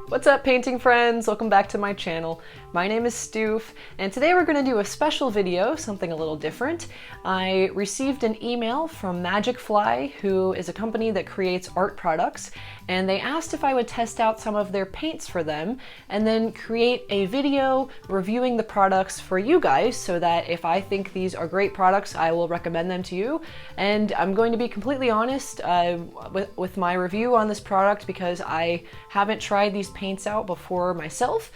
What's up, painting friends? Welcome back to my channel. My name is Stoof, and today we're going to do a special video, something a little different. I received an email from Magicfly, who is a company that creates art products, and they asked if I would test out some of their paints for them and then create a video reviewing the products for you guys so that if I think these are great products, I will recommend them to you. And I'm going to be completely honest with my review on this product because I haven't tried these paints out before myself.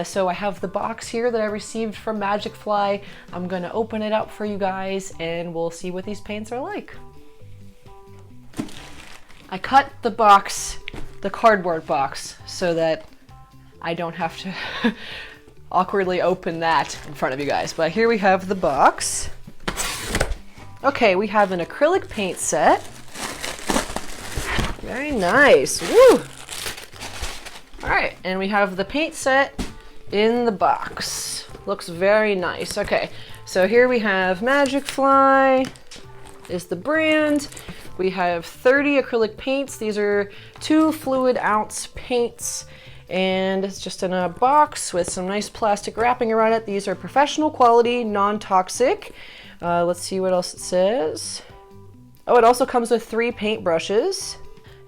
So I have the box here that I received from Magicfly. I'm going to open it up for you guys and we'll see what these paints are like. I cut the box, the cardboard box, so that I don't have to awkwardly open that in front of you guys. But here we have the box. Okay, we have an acrylic paint set. Very nice. Woo! Alright, and we have the paint set in the box. Looks very nice. Okay, so here we have Magicfly is the brand. We have 30 acrylic paints. These are 2 fluid ounce paints, and it's just in a box with some nice plastic wrapping around it. These are professional quality, non-toxic. Let's see what else it says. Oh, it also comes with 3 paint brushes.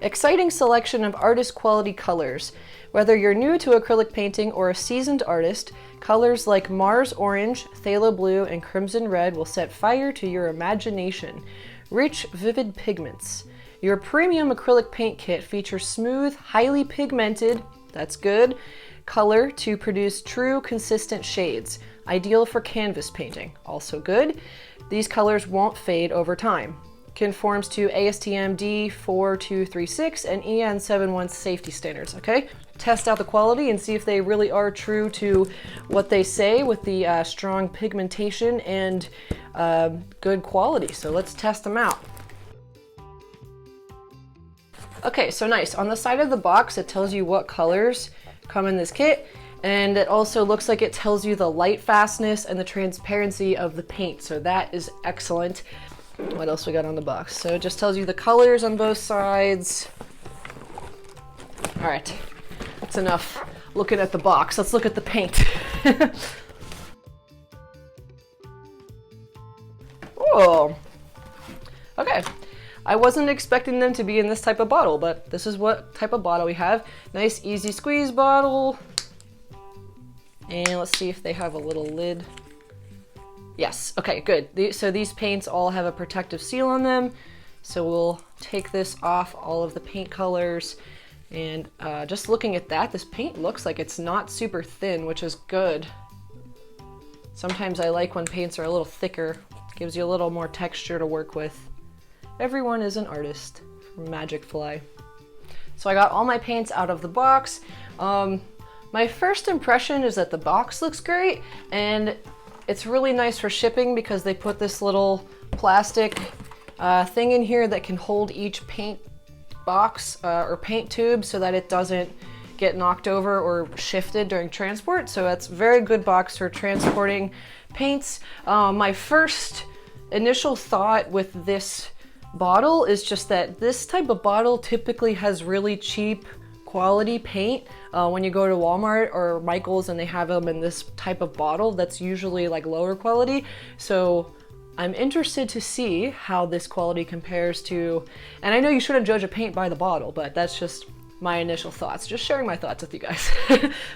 Exciting selection of artist quality colors. Whether you're new to acrylic painting or a seasoned artist, colors like Mars Orange, Phthalo Blue, and Crimson Red will set fire to your imagination. Rich, vivid pigments. Your premium acrylic paint kit features smooth, highly pigmented, that's good, color to produce true, consistent shades. Ideal for canvas painting, also good. These colors won't fade over time. Conforms to ASTM D4236 and EN71 safety standards, okay? Test out the quality and see if they really are true to what they say with the strong pigmentation and good quality. So let's test them out. Okay, so nice. On the side of the box, it tells you what colors come in this kit, and it also looks like it tells you the light fastness and the transparency of the paint. So that is excellent. What else we got on the box? So it just tells you the colors on both sides. All right, that's enough looking at the box. Let's look at the paint. Oh, okay. I wasn't expecting them to be in this type of bottle, but this is what type of bottle we have. Nice, easy squeeze bottle. And let's see if they have a little lid. Yes, okay, good. So these paints all have a protective seal on them. So we'll take this off all of the paint colors. And just looking at that, this paint looks like it's not super thin, which is good. Sometimes I like when paints are a little thicker. It gives you a little more texture to work with. Everyone is an artist from Magicfly. So I got all my paints out of the box. My first impression is that the box looks great, and it's really nice for shipping because they put this little plastic thing in here that can hold each paint box or paint tube so that it doesn't get knocked over or shifted during transport. So that's a very good box for transporting paints. My first initial thought with this bottle is just that this type of bottle typically has really cheap quality paint. When you go to Walmart or Michael's and they have them in this type of bottle, that's usually like lower quality. So I'm interested to see how this quality compares to, and I know you shouldn't judge a paint by the bottle, but that's just my initial thoughts, just sharing my thoughts with you guys.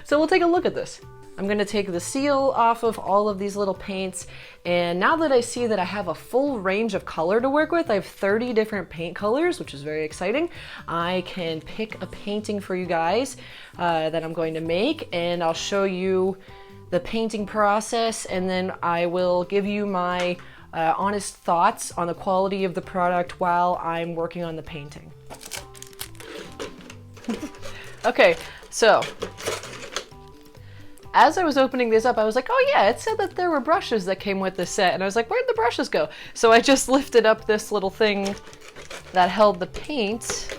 So we'll take a look at this. I'm gonna take the seal off of all of these little paints, and now that I see that I have a full range of color to work with, I have 30 different paint colors, which is very exciting. I can pick a painting for you guys that I'm going to make, and I'll show you the painting process, and then I will give you my honest thoughts on the quality of the product while I'm working on the painting. Okay, so as I was opening this up, I was like, oh yeah, it said that there were brushes that came with this set. And I was like, where'd the brushes go? So I just lifted up this little thing that held the paint,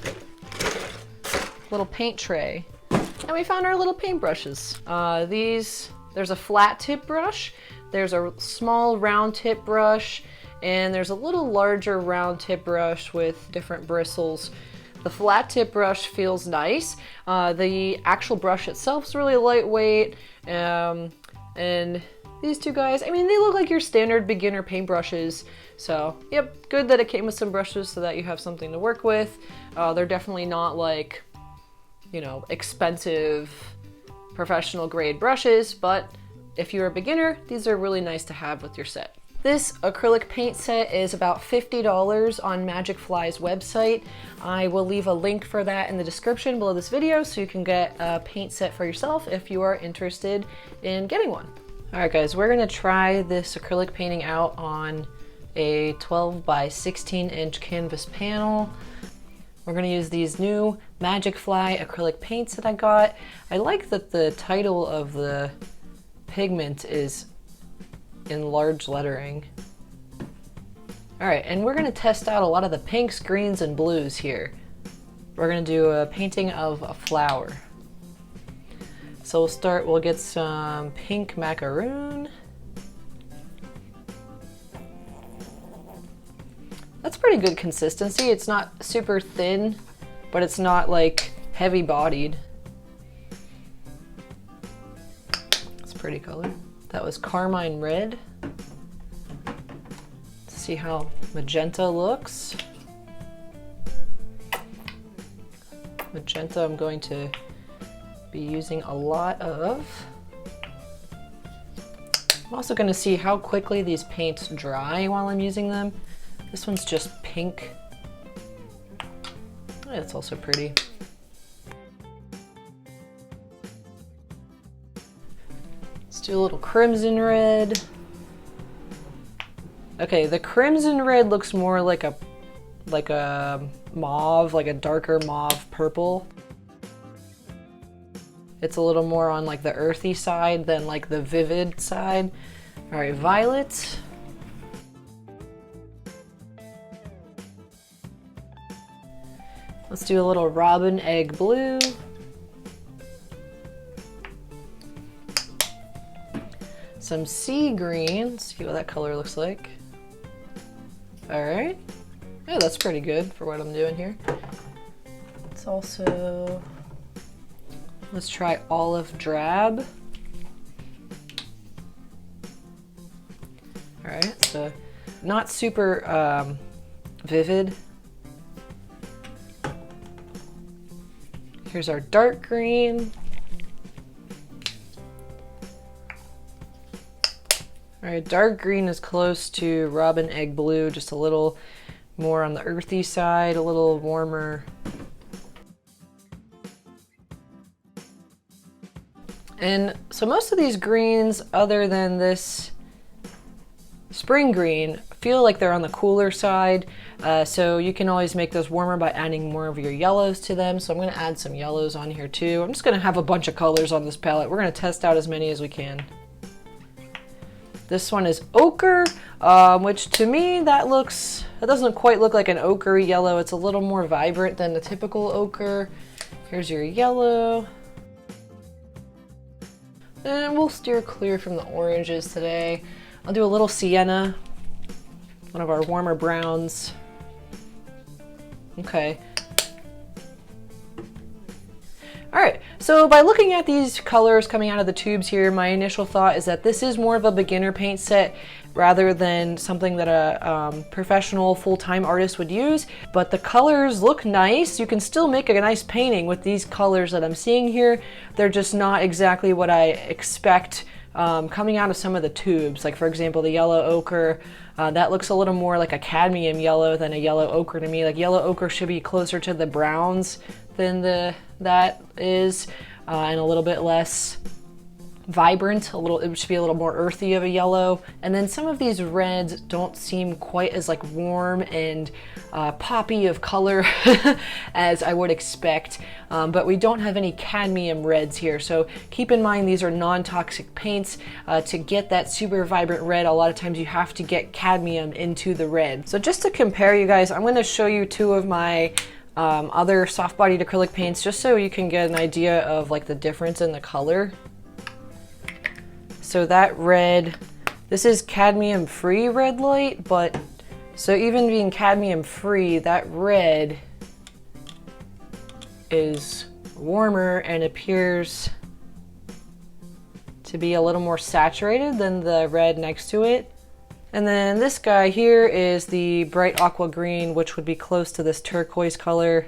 little paint tray. And we found our little paint brushes. There's a flat tip brush, there's a small round tip brush, and there's a little larger round tip brush with different bristles. The flat tip brush feels nice. The actual brush itself is really lightweight. And these two guys, I mean, they look like your standard beginner paintbrushes. So, yep, good that it came with some brushes so that you have something to work with. They're definitely not like, you know, expensive professional grade brushes, but if you're a beginner, these are really nice to have with your set. This acrylic paint set is about $50 on Magicfly's website. I will leave a link for that in the description below this video so you can get a paint set for yourself if you are interested in getting one. All right guys, we're gonna try this acrylic painting out on a 12 by 16 inch canvas panel. We're gonna use these new Magicfly acrylic paints that I got. I like that the title of the pigment is in large lettering. All right, and we're gonna test out a lot of the pinks, greens, and blues here. We're gonna do a painting of a flower. So we'll get some pink macaroon. That's pretty good consistency. It's not super thin, but it's not like heavy bodied. It's a pretty color. That was carmine red. Let's see how magenta looks. Magenta I'm going to be using a lot of. I'm also going to see how quickly these paints dry while I'm using them. This one's just pink. It's also pretty. Let's do a little crimson red. Okay, the crimson red looks more like a mauve, like a darker mauve purple. It's a little more on like the earthy side than like the vivid side. All right, violet. Let's do a little robin egg blue. Some sea green. Let's see what that color looks like. All right. Yeah, that's pretty good for what I'm doing here. It's also, let's try olive drab. All right, so not super vivid. Here's our dark green. All right, dark green is close to robin egg blue, just a little more on the earthy side, a little warmer. And so most of these greens, other than this spring green, feel like they're on the cooler side. So you can always make those warmer by adding more of your yellows to them. So I'm gonna add some yellows on here too. I'm just gonna have a bunch of colors on this palette. We're gonna test out as many as we can. This one is ochre, which to me that doesn't quite look like an ochre yellow. It's a little more vibrant than the typical ochre. Here's your yellow. And we'll steer clear from the oranges today. I'll do a little sienna, one of our warmer browns. Okay. All right, so by looking at these colors coming out of the tubes here, my initial thought is that this is more of a beginner paint set rather than something that a professional full-time artist would use. But the colors look nice. You can still make a nice painting with these colors that I'm seeing here. They're just not exactly what I expect coming out of some of the tubes. Like for example, the yellow ochre, that looks a little more like a cadmium yellow than a yellow ochre to me. Like yellow ochre should be closer to the browns than that is, and a little bit less vibrant. It should be a little more earthy of a yellow. And then some of these reds don't seem quite as like warm and poppy of color as I would expect. But we don't have any cadmium reds here. So keep in mind, these are non-toxic paints. To get that super vibrant red, a lot of times you have to get cadmium into the red. So just to compare you guys, I'm gonna show you two of my other soft-bodied acrylic paints just so you can get an idea of like the difference in the color. So that red, this is cadmium-free red light, but so even being cadmium-free, that red is warmer and appears to be a little more saturated than the red next to it. And then this guy here is the bright aqua green, which would be close to this turquoise color.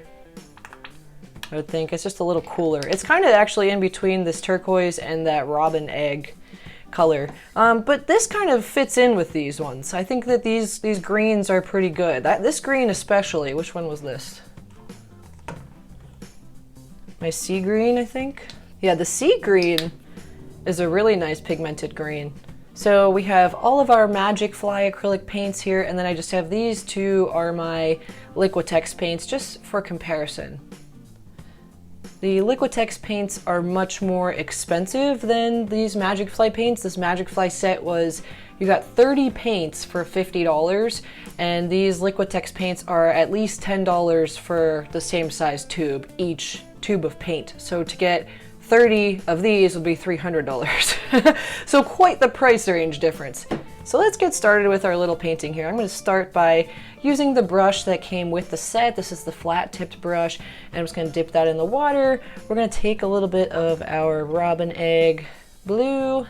I would think it's just a little cooler. It's kind of actually in between this turquoise and that robin egg color. But this kind of fits in with these ones. I think that these greens are pretty good. This green especially, which one was this? My sea green, I think? Yeah, the sea green is a really nice pigmented green. So we have all of our Magicfly acrylic paints here, and then I just have these two are my Liquitex paints, just for comparison. The Liquitex paints are much more expensive than these Magicfly paints. This Magicfly set was, you got 30 paints for $50, and these Liquitex paints are at least $10 for the same size tube, each tube of paint. So to get 30 of these would be $300. So quite the price range difference. So let's get started with our little painting here. I'm going to start by using the brush that came with the set. This is the flat tipped brush, and I'm just going to dip that in the water. We're going to take a little bit of our robin egg blue,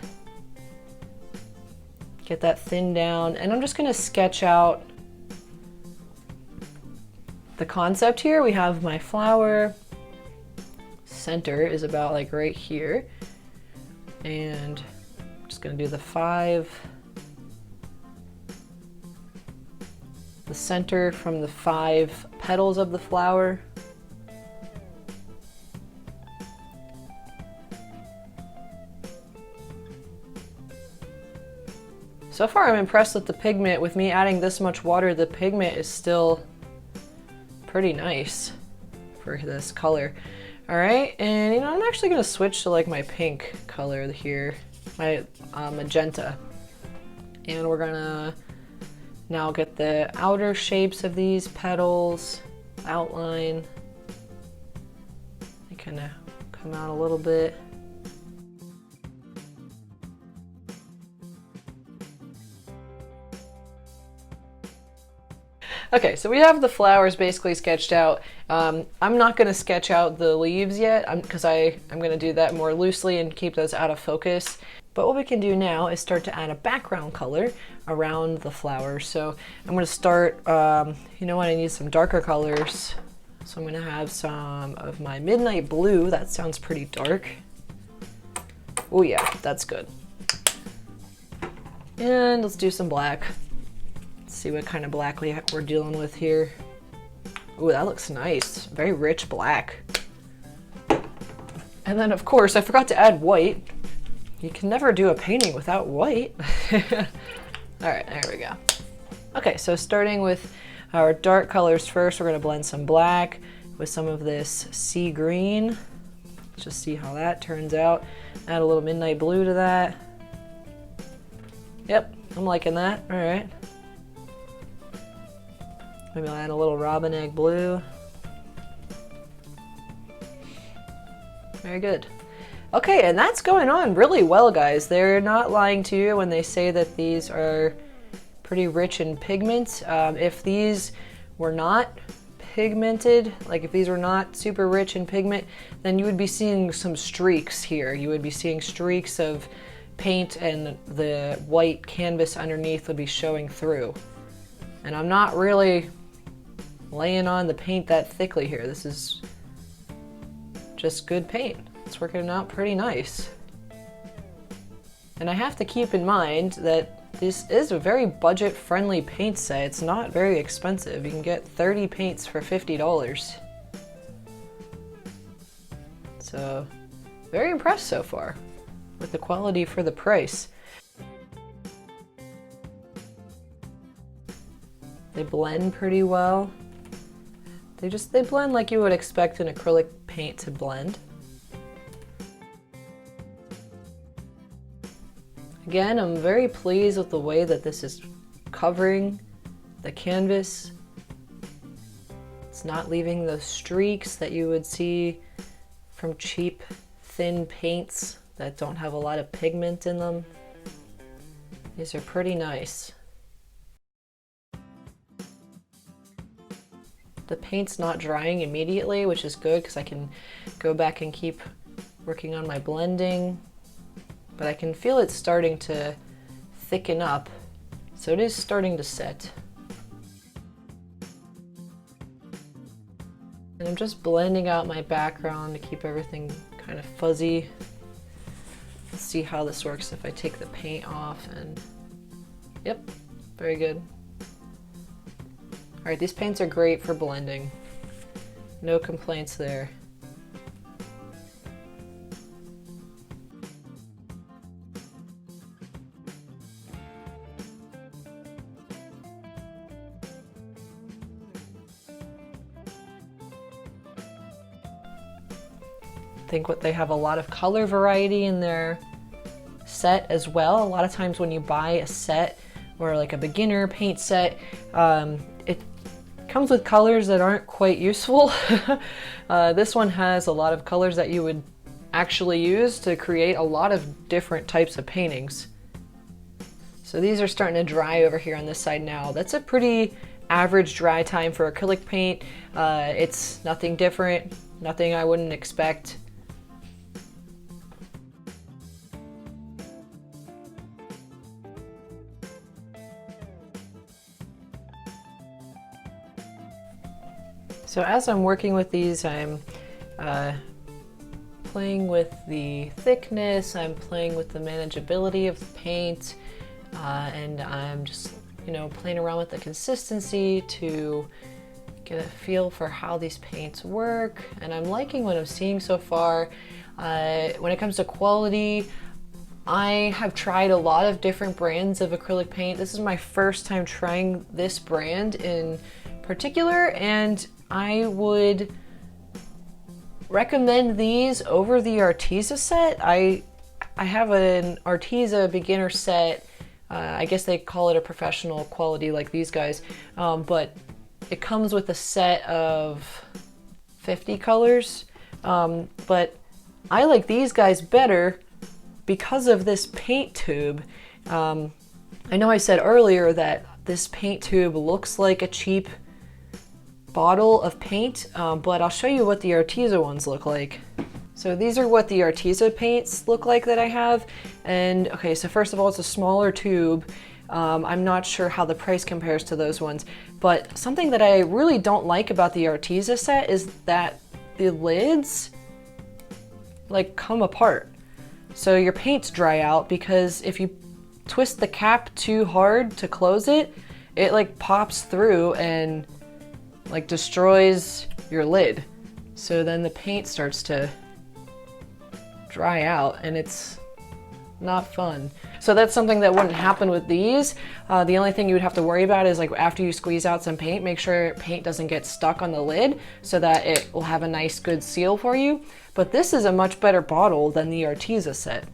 get that thinned down, and I'm just going to sketch out the concept here. We have my flower. Center is about like right here, and I'm just going to do the 5. The center from the 5 petals of the flower. So far I'm impressed with the pigment. With me adding this much water, the pigment is still pretty nice for this color. All right, and you know, I'm actually gonna switch to like my pink color here, my magenta. And we're gonna now get the outer shapes of these petals, outline. They kind of come out a little bit. Okay, so we have the flowers basically sketched out. I'm not going to sketch out the leaves yet because I'm going to do that more loosely and keep those out of focus. But what we can do now is start to add a background color around the flowers. So I'm going to start, you know what, I need some darker colors. So I'm going to have some of my midnight blue. That sounds pretty dark. Oh yeah, that's good. And let's do some black. See what kind of black we're dealing with here. Ooh, that looks nice. Very rich black. And then of course, I forgot to add white. You can never do a painting without white. All right, there we go. Okay, so starting with our dark colors first, we're gonna blend some black with some of this sea green. Let's just see how that turns out. Add a little midnight blue to that. Yep, I'm liking that, all right. Maybe I'll add a little robin egg blue. Very good. Okay, and that's going on really well, guys. They're not lying to you when they say that these are pretty rich in pigment. If these were not pigmented, like if these were not super rich in pigment, then you would be seeing some streaks here. You would be seeing streaks of paint and the white canvas underneath would be showing through. And I'm not really laying on the paint that thickly here. This is just good paint. It's working out pretty nice. And I have to keep in mind that this is a very budget-friendly paint set. It's not very expensive. You can get 30 paints for $50. So, very impressed so far with the quality for the price. They blend pretty well. They blend like you would expect an acrylic paint to blend. Again, I'm very pleased with the way that this is covering the canvas. It's not leaving those streaks that you would see from cheap, thin paints that don't have a lot of pigment in them. These are pretty nice. the paint's not drying immediately, which is good because I can go back and keep working on my blending. But I can feel it starting to thicken up, so it is starting to set. And I'm just blending out my background to keep everything kind of fuzzy. Let's see how this works if I take the paint off and, yep, very good. All right, these paints are great for blending. No complaints there. I think they have a lot of color variety in their set as well. A lot of times when you buy a set or like a beginner paint set, it comes with colors that aren't quite useful. This one has a lot of colors that you would actually use to create a lot of different types of paintings. So these are starting to dry over here on this side now. That's a pretty average dry time for acrylic paint. It's nothing different, nothing I wouldn't expect. So as I'm working with these, I'm playing with the thickness, I'm playing with the manageability of the paint, and I'm just, playing around with the consistency to get a feel for how these paints work. And I'm liking what I'm seeing so far. When it comes to quality, I have tried a lot of different brands of acrylic paint. This is my first time trying this brand in particular, and I would recommend these over the Arteza set. I have an Arteza beginner set. I guess they call it a professional quality like these guys, but it comes with a set of 50 colors. But I like these guys better because of this paint tube. I know I said earlier that this paint tube looks like a cheap bottle of paint, but I'll show you what the Arteza ones look like. So these are what the Arteza paints look like that I have. And okay, so first of all, it's a smaller tube. I'm not sure how the price compares to those ones, but something that I really don't like about the Arteza set is that the lids like come apart. So your paints dry out because if you twist the cap too hard to close it, it like pops through and like destroys your lid. So then the paint starts to dry out and it's not fun. So that's something that wouldn't happen with these. The only thing you would have to worry about is like after you squeeze out some paint, make sure paint doesn't get stuck on the lid so that it will have a nice good seal for you. But this is a much better bottle than the Arteza set.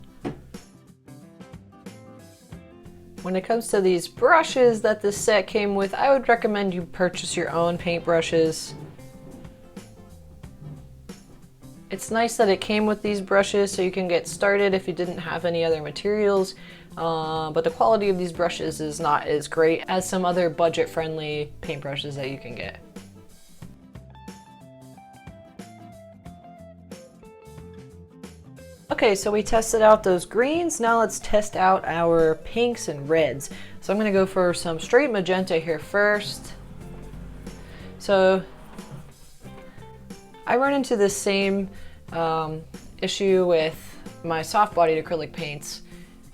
When it comes to these brushes that this set came with, I would recommend you purchase your own paintbrushes. It's nice that it came with these brushes so you can get started if you didn't have any other materials, but the quality of these brushes is not as great as some other budget-friendly paintbrushes that you can get. Okay, so we tested out those greens. Now let's test out our pinks and reds. So I'm gonna go for some straight magenta here first. So I run into this same issue with my soft-bodied acrylic paints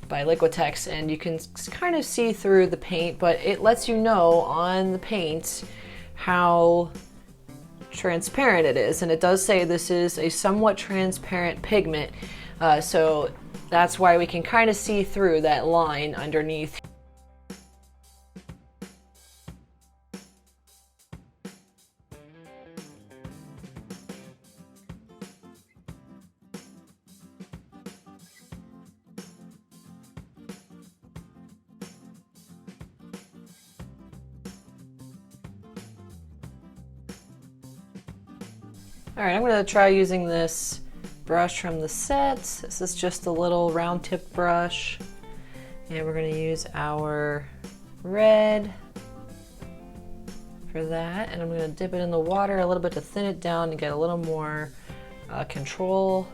by Liquitex, and you can kind of see through the paint, but it lets you know on the paint how transparent it is. And it does say this is a somewhat transparent pigment. So that's why we can kind of see through that line underneath. All right, I'm gonna try using this brush from the set. This is just a little round tip brush. And we're gonna use our red for that. And I'm gonna dip it in the water a little bit to thin it down and get a little more control.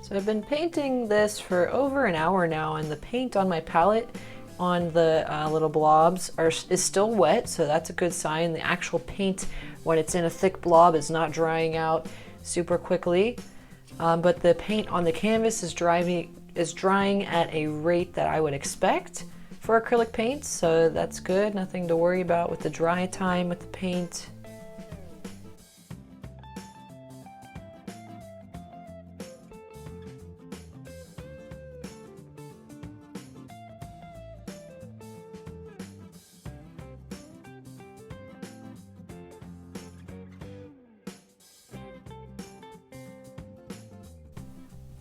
So I've been painting this for over an hour now, and the paint on my palette on the little blobs is still wet, so that's a good sign. The actual paint, when it's in a thick blob, is not drying out super quickly. But the paint on the canvas is drying at a rate that I would expect for acrylic paints, so that's good. Nothing to worry about with the dry time with the paint.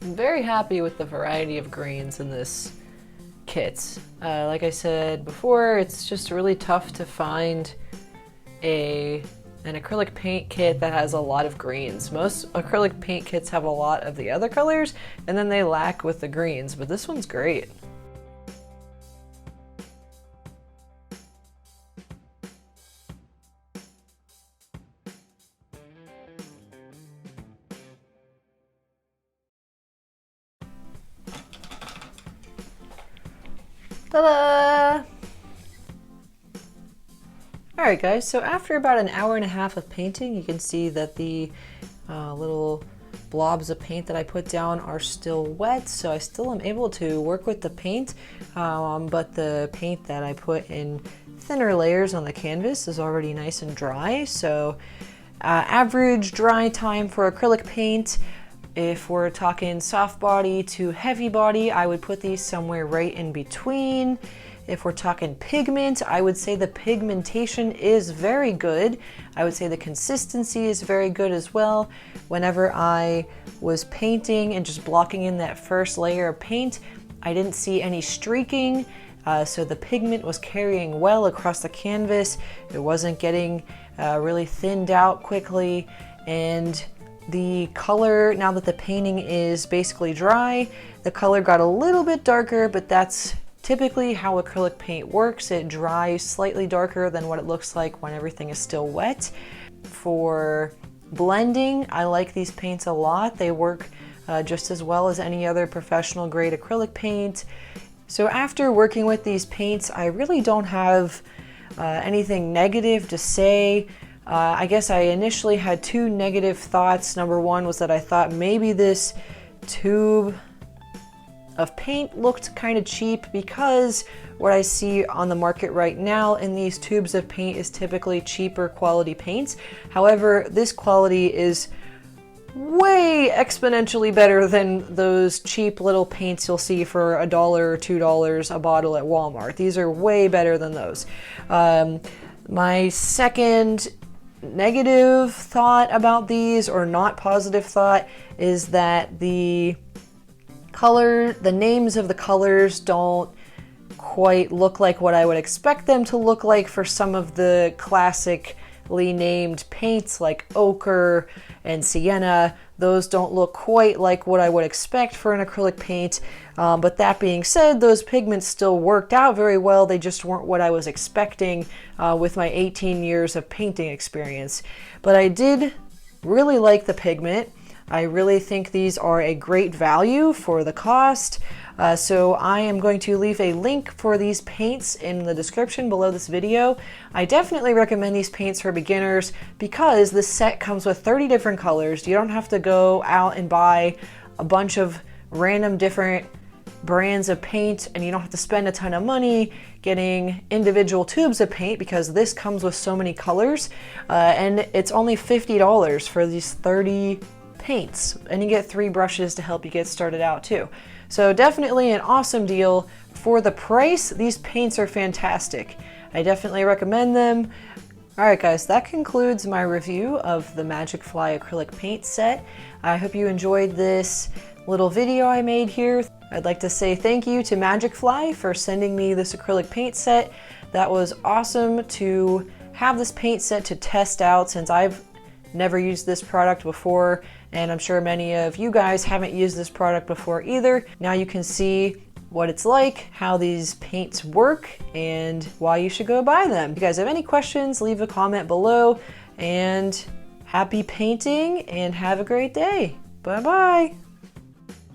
I'm very happy with the variety of greens in this kit. Like I said before, it's just really tough to find an acrylic paint kit that has a lot of greens. Most acrylic paint kits have a lot of the other colors, and then they lack with the greens, but this one's great. Ta-da! Alright guys, so after about an hour and a half of painting, you can see that the little blobs of paint that I put down are still wet, so I still am able to work with the paint, but the paint that I put in thinner layers on the canvas is already nice and dry. So average dry time for acrylic paint, if we're talking soft body to heavy body, I would put these somewhere right in between. If we're talking pigment, I would say the pigmentation is very good. I would say the consistency is very good as well. Whenever I was painting and just blocking in that first layer of paint, I didn't see any streaking, so the pigment was carrying well across the canvas. It wasn't getting really thinned out quickly, and the color, now that the painting is basically dry, the color got a little bit darker, but that's typically how acrylic paint works. It dries slightly darker than what it looks like when everything is still wet. For blending, I like these paints a lot. They work just as well as any other professional grade acrylic paint. So after working with these paints, I really don't have anything negative to say. I guess I initially had two negative thoughts. Number one was that I thought maybe this tube of paint looked kind of cheap, because what I see on the market right now in these tubes of paint is typically cheaper quality paints. However, this quality is way exponentially better than those cheap little paints you'll see for $1 or $2 a bottle at Walmart. These are way better than those. My second negative thought about these, or not positive thought, is that the names of the colors don't quite look like what I would expect them to look like for some of the classically named paints like ochre and sienna. Those don't look quite like what I would expect for an acrylic paint. But that being said, those pigments still worked out very well. They just weren't what I was expecting with my 18 years of painting experience. But I did really like the pigment. I really think these are a great value for the cost. So I am going to leave a link for these paints in the description below this video. I definitely recommend these paints for beginners because this set comes with 30 different colors. You don't have to go out and buy a bunch of random different brands of paint, and you don't have to spend a ton of money getting individual tubes of paint, because this comes with so many colors, and it's only $50 for these 30 paints, and you get 3 brushes to help you get started out too. So definitely an awesome deal for the price. These paints are fantastic. I definitely recommend them. Alright guys, that concludes my review of the Magicfly acrylic paint set. I hope you enjoyed this little video I made here. I'd like to say thank you to Magicfly for sending me this acrylic paint set. That was awesome to have this paint set to test out, since I've never used this product before, and I'm sure many of you guys haven't used this product before either. Now you can see what it's like, how these paints work, and why you should go buy them. If you guys have any questions, leave a comment below, and happy painting and have a great day. Bye bye.